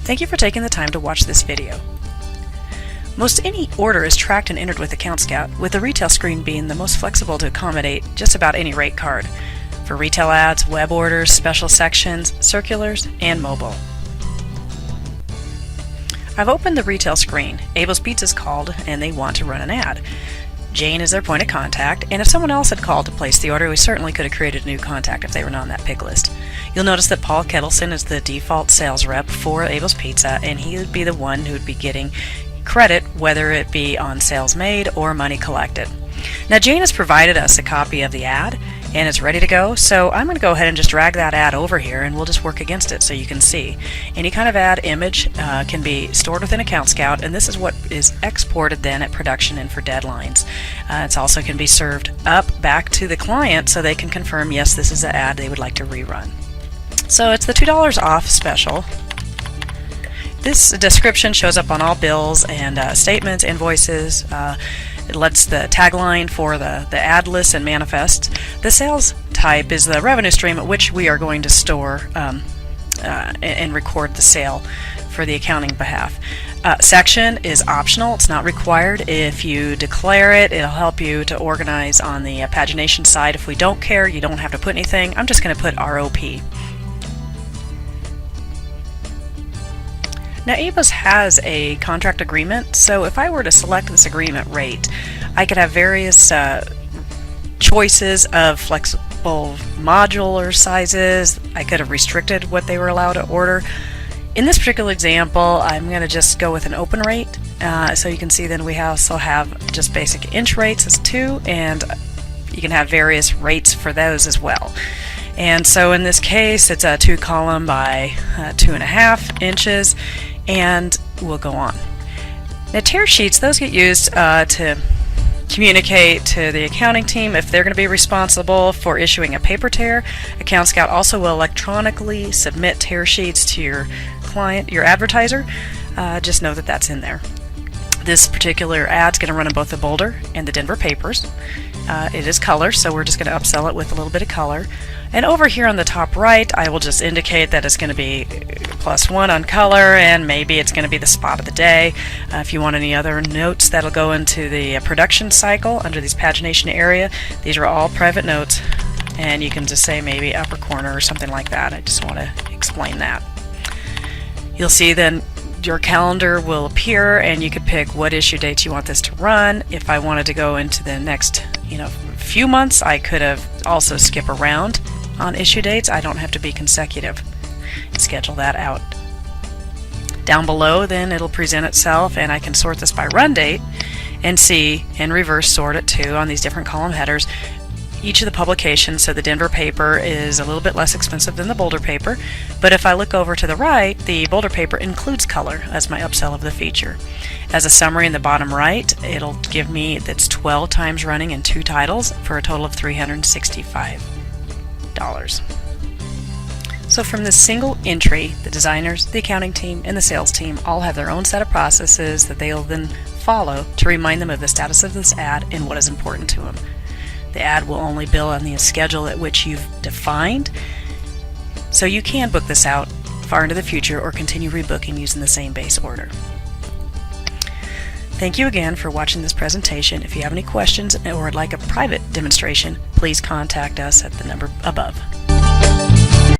Thank you for taking the time to watch this video. Most any order is tracked and entered with AccountScout, with the retail screen being the most flexible to accommodate just about any rate card for retail ads, web orders, special sections, circulars, and mobile. I've opened the retail screen. Abel's Pizza's called and they want to run an ad. Jane is their point of contact, and if someone else had called to place the order, we certainly could have created a new contact if they were not on that pick list. You'll notice that Paul Kettleson is the default sales rep for Abel's Pizza, and he would be the one who would be getting credit, whether it be on sales made or money collected. Now Jane has provided us a copy of the ad and it's ready to go, so I'm going to go ahead and just drag that ad over here and we'll just work against it so you can see. Any kind of ad image can be stored within AccountScout, and this is what is exported then at production and for deadlines. It also can be served up back to the client so they can confirm, yes, this is the ad they would like to rerun. So it's the $2 off special. This description shows up on all bills and statements, invoices. It lets the tagline for the ad list and manifest. The sales type is the revenue stream at which we are going to store and record the sale for the accounting behalf. Section is optional. It's not required. If you declare it, it'll help you to organize on the pagination side. If we don't care, you don't have to put anything. I'm just going to put ROP. Now Abel's has a contract agreement, so if I were to select this agreement rate, I could have various choices of flexible modular sizes. I could have restricted what they were allowed to order. In this particular example, I'm going to just go with an open rate, so you can see then we also have just basic inch rates as 2, and you can have various rates for those as well. And so in this case, it's a 2 column by 2.5 inches, and we'll go on. Now tear sheets, those get used to communicate to the accounting team if they're going to be responsible for issuing a paper tear. AccountScout also will electronically submit tear sheets to your client, your advertiser. Just know that that's in there. This particular ad's going to run in both the Boulder and the Denver papers. It is color, so we're just going to upsell it with a little bit of color. And over here on the top right, I will just indicate that it's going to be +1 on color, and maybe it's going to be the spot of the day. If you want any other notes, that'll go into the production cycle under these pagination area. These are all private notes, and you can just say maybe upper corner or something like that. I just want to explain that. You'll see then your calendar will appear, and you could pick what issue dates you want this to run. If I wanted to go into the next few months, I could have also skip around on issue dates. I don't have to be consecutive. Schedule that out. Down below then it'll present itself, and I can sort this by run date and see and reverse sort it too on these different column headers. Each of the publications, so the Denver paper is a little bit less expensive than the Boulder paper, but if I look over to the right, the Boulder paper includes color as my upsell of the feature. As a summary in the bottom right, it'll give me that's 12 times running in 2 titles for a total of $365. So from this single entry, the designers, the accounting team, and the sales team all have their own set of processes that they'll then follow to remind them of the status of this ad and what is important to them. The ad will only bill on the schedule at which you've defined, so you can book this out far into the future or continue rebooking using the same base order. Thank you again for watching this presentation. If you have any questions or would like a private demonstration, please contact us at the number above.